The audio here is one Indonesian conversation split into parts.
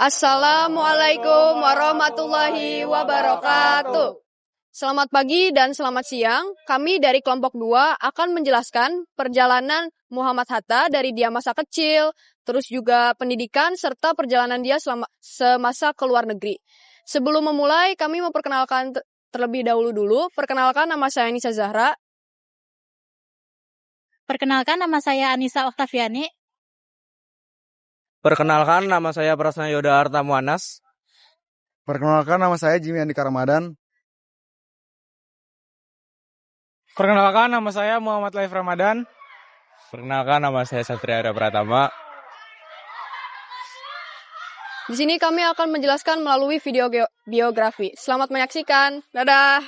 Assalamualaikum warahmatullahi wabarakatuh. Selamat pagi dan selamat siang. Kami dari kelompok 2 akan menjelaskan perjalanan Muhammad Hatta dari dia masa kecil, terus juga pendidikan serta perjalanan dia semasa ke luar negeri. Sebelum memulai, kami memperkenalkan terlebih dahulu. Perkenalkan, nama saya Nisa Zahra. Perkenalkan, nama saya Anissa Oktaviani. Perkenalkan, nama saya Prasna Yoda Arta Muanas. Perkenalkan, nama saya Jimmy Andika Ramadan. Perkenalkan, nama saya Muhammad Laif Ramadan. Perkenalkan, nama saya Satria Arya Pratama. Di sini kami akan menjelaskan melalui video biografi. Selamat menyaksikan. Dadah.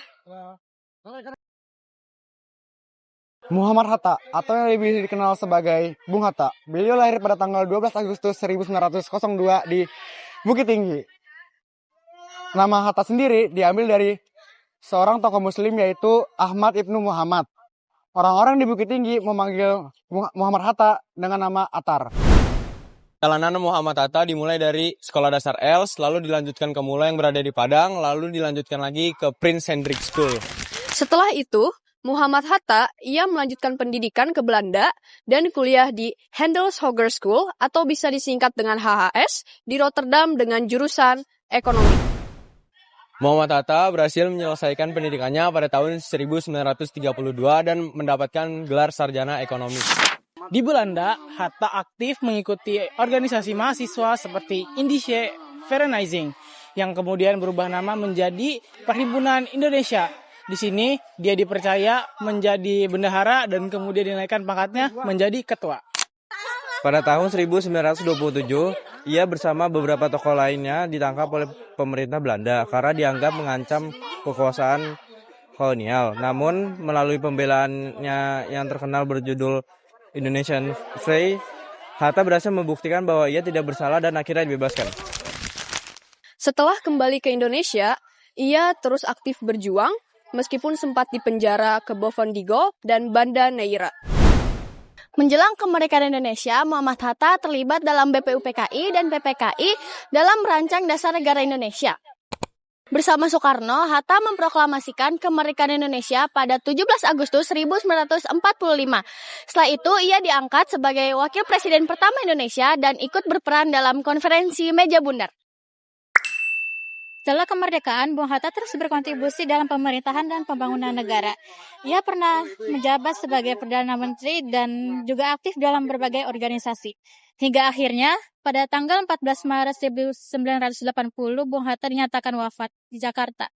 Muhammad Hatta, atau yang lebih dikenal sebagai Bung Hatta. Beliau lahir pada tanggal 12 Agustus 1902 di Bukit Tinggi. Nama Hatta sendiri diambil dari seorang tokoh muslim yaitu Ahmad Ibnu Muhammad. Orang-orang di Bukit Tinggi memanggil Muhammad Hatta dengan nama Atar. Perjalanan Muhammad Hatta dimulai dari Sekolah Dasar Els, lalu dilanjutkan ke Mula yang berada di Padang, lalu dilanjutkan lagi ke Prince Hendrik School. Setelah itu, Muhammad Hatta, ia melanjutkan pendidikan ke Belanda dan kuliah di Handels Hogeschool atau bisa disingkat dengan HHS di Rotterdam dengan jurusan ekonomi. Muhammad Hatta berhasil menyelesaikan pendidikannya pada tahun 1932 dan mendapatkan gelar sarjana ekonomi. Di Belanda, Hatta aktif mengikuti organisasi mahasiswa seperti Indische Vereniging yang kemudian berubah nama menjadi Perhimpunan Indonesia. Di sini dia dipercaya menjadi bendahara dan kemudian dinaikkan pangkatnya menjadi ketua. Pada tahun 1927, ia bersama beberapa tokoh lainnya ditangkap oleh pemerintah Belanda karena dianggap mengancam kekuasaan kolonial. Namun, melalui pembelaannya yang terkenal berjudul Indonesian Free, Hatta berhasil membuktikan bahwa ia tidak bersalah dan akhirnya dibebaskan. Setelah kembali ke Indonesia, ia terus aktif berjuang meskipun sempat dipenjara ke Bovendigao dan Banda Neira. Menjelang kemerdekaan Indonesia, Muhammad Hatta terlibat dalam BPUPKI dan PPKI dalam merancang dasar negara Indonesia. Bersama Soekarno, Hatta memproklamasikan kemerdekaan Indonesia pada 17 Agustus 1945. Setelah itu, ia diangkat sebagai wakil presiden pertama Indonesia dan ikut berperan dalam konferensi Meja Bundar. Setelah kemerdekaan, Bung Hatta terus berkontribusi dalam pemerintahan dan pembangunan negara. Ia pernah menjabat sebagai Perdana Menteri dan juga aktif dalam berbagai organisasi. Hingga akhirnya, pada tanggal 14 Maret 1980, Bung Hatta dinyatakan wafat di Jakarta.